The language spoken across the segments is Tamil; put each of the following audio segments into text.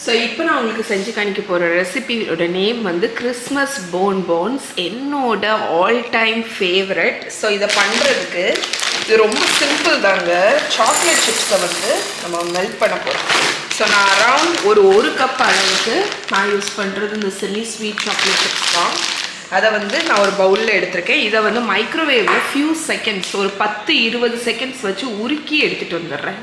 ஸோ இப்போ நான் உங்களுக்கு செஞ்சு காணிக்க போகிற ரெசிபியோட நேம் வந்து கிறிஸ்மஸ் போன்ஸ். என்னோட ஆல் டைம் ஃபேவரட். ஸோ இதை பண்ணுறதுக்கு இது ரொம்ப சிம்பிள் தாங்க. சாக்லேட் சிப்ஸை வந்து நம்ம மெல்ட் பண்ண போகிறோம். ஸோ நான் அரவுண்ட் ஒரு கப் அளவுக்கு நான் யூஸ் பண்ணுறது இந்த சில்லி ஸ்வீட் சாக்லேட் சிப்ஸ் தான். அதை வந்து நான் ஒரு பவுலில் எடுத்திருக்கேன். இதை வந்து மைக்ரோவேவில் ஃபியூ செகண்ட்ஸ், ஒரு 10-20 செகண்ட்ஸ் வச்சு உருக்கி எடுத்துகிட்டு வந்துடுறேன்.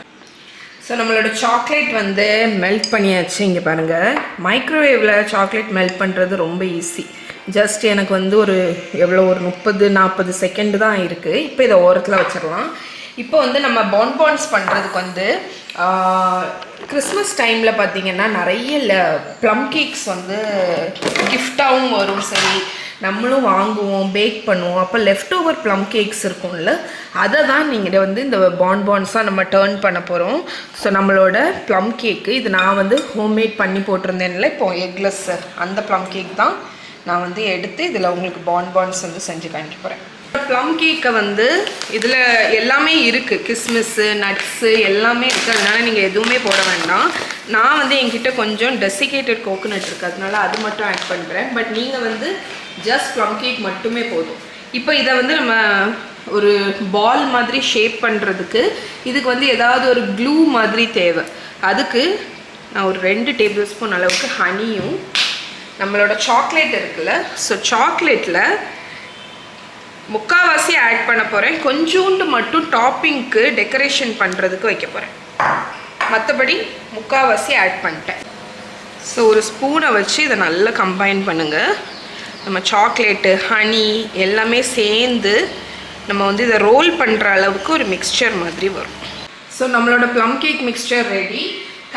ஸோ நம்மளோட சாக்லேட் வந்து மெல்ட் பண்ணியாச்சு. இங்கே பாருங்கள், மைக்ரோவேவில் சாக்லேட் மெல்ட் பண்ணுறது ரொம்ப ஈஸி. ஜஸ்ட் எனக்கு வந்து ஒரு 30-40 செகண்டு தான் இருக்குது. இப்போ இதை ஓரத்தில் வச்சிடலாம். இப்போ வந்து நம்ம பான்ஸ் பண்ணுறதுக்கு வந்து கிறிஸ்மஸ் டைமில் பார்த்திங்கன்னா நிறைய ப்ளம் கேக்ஸ் வந்து கிஃப்டாகவும் வரும். சரி, நம்மளும் வாங்குவோம், பேக் பண்ணுவோம். அப்போ லெஃப்ட் ஓவர் ப்ளம் கேக்ஸ் இருக்கும்ல, அதை தான் நீங்கள் வந்து இந்த பான்ஸாக நம்ம டேர்ன் பண்ண போகிறோம். ஸோ நம்மளோட ப்ளம் கேக்கு இது நான் வந்து ஹோம்மேட் பண்ணி போட்டிருந்தேன்ல, இப்போ எக்லெஸ் அந்த ப்ளம் கேக் தான் நான் வந்து எடுத்து இதில் உங்களுக்கு பான்ஸ் வந்து செஞ்சு காமிக்க போகிறேன். ப்ளம் கேக்கை வந்து இதில் எல்லாமே இருக்குது, கிஸ்மிஸ்ஸு, நட்ஸு எல்லாமே இருக்குது. அதனால் நீங்கள் எதுவுமே போட வேண்டாம். நான் வந்து என்கிட்ட கொஞ்சம் டெசிகேட்டட் கோகோனட் இருக்குது, அதனால அது மட்டும் ஆட் பண்ணுறேன். பட் நீங்கள் வந்து ஜஸ்ட் ப்ளம் கேக் மட்டுமே போதும். இப்போ இதை வந்து நம்ம ஒரு பால் மாதிரி ஷேப் பண்ணுறதுக்கு இதுக்கு வந்து ஏதாவது ஒரு க்ளூ மாதிரி தேவை. அதுக்கு நான் ஒரு 2 டேபிள் ஸ்பூன் அளவுக்கு ஹனியும் நம்மளோட சாக்லேட் இருக்குல்ல, ஸோ சாக்லேட்டில் முக்கால்வாசி ஆட் பண்ண போகிறேன். கொஞ்சோண்டு மட்டும் டாப்பிங்க்கு டெக்கரேஷன் பண்ணுறதுக்கு வைக்க போகிறேன். மற்றபடி முக்கால்வாசி ஆட் பண்ணிட்டேன். ஸோ ஒரு ஸ்பூனை வச்சு இதை நல்லா கம்பைன் பண்ணுங்கள். நம்ம சாக்லேட்டு, ஹனி எல்லாமே சேர்ந்து நம்ம வந்து இதை ரோல் பண்ணுற அளவுக்கு ஒரு மிக்ஸ்சர் மாதிரி வரும். ஸோ நம்மளோட ப்ளம் கேக் மிக்ஸ்சர் ரெடி.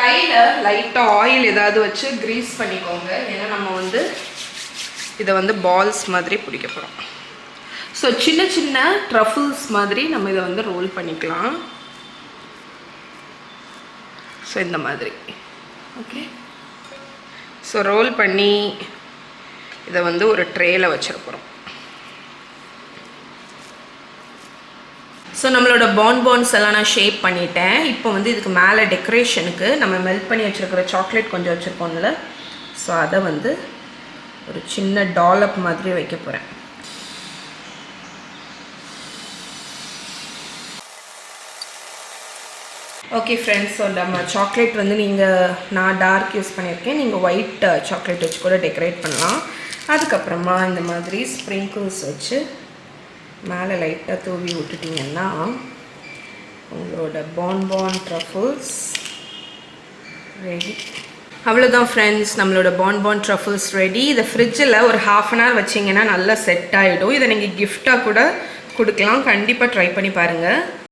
கையில் லைட்டாக ஆயில் ஏதாவது வச்சு க்ரீஸ் பண்ணிக்கோங்க. ஏன்னா நம்ம வந்து இதை வந்து பால்ஸ் மாதிரி பிடிக்க போகிறோம். ஸோ சின்ன சின்ன ட்ரஃபிள்ஸ் மாதிரி நம்ம இதை வந்து ரோல் பண்ணிக்கலாம். ஸோ இந்த மாதிரி ஓகே. ஸோ ரோல் பண்ணி இதை வந்து ஒரு ட்ரேயில் வச்சிருக்கிறோம். ஸோ நம்மளோட பான்ஸ் எல்லாம் நான் ஷேப் பண்ணிட்டேன். இப்போ வந்து இதுக்கு மேலே டெக்கரேஷனுக்கு நம்ம மெல்ட் பண்ணி வச்சுருக்கிற சாக்லேட் கொஞ்சம் வச்சுருப்போம்ல, ஸோ அதை வந்து ஒரு சின்ன டாலப் மாதிரி வைக்க போகிறேன். ஓகே ஃப்ரெண்ட்ஸ், ஸோ நம்ம சாக்லேட் வந்து நான் டார்க் யூஸ் பண்ணியிருக்கேன். நீங்கள் ஒயிட் சாக்லேட் வச்சு கூட டெக்கரேட் பண்ணலாம். அதுக்கப்புறமா இந்த மாதிரி ஸ்ப்ரிங்கிள்ஸ் வச்சு மேலே லைட்டாக தூவி விட்டுட்டிங்கன்னா உங்களோட பான் ட்ரஃபிள்ஸ் ரெடி. அவ்வளோதான் ஃப்ரெண்ட்ஸ், நம்மளோட பான் ட்ரஃபிள்ஸ் ரெடி. இதை ஃப்ரிட்ஜில் ஒரு 1/2 hour வச்சிங்கன்னா நல்லா செட் ஆகிடும். இதை நீங்கள் கிஃப்டாக கூட கொடுக்கலாம். கண்டிப்பாக ட்ரை பண்ணி பாருங்கள்.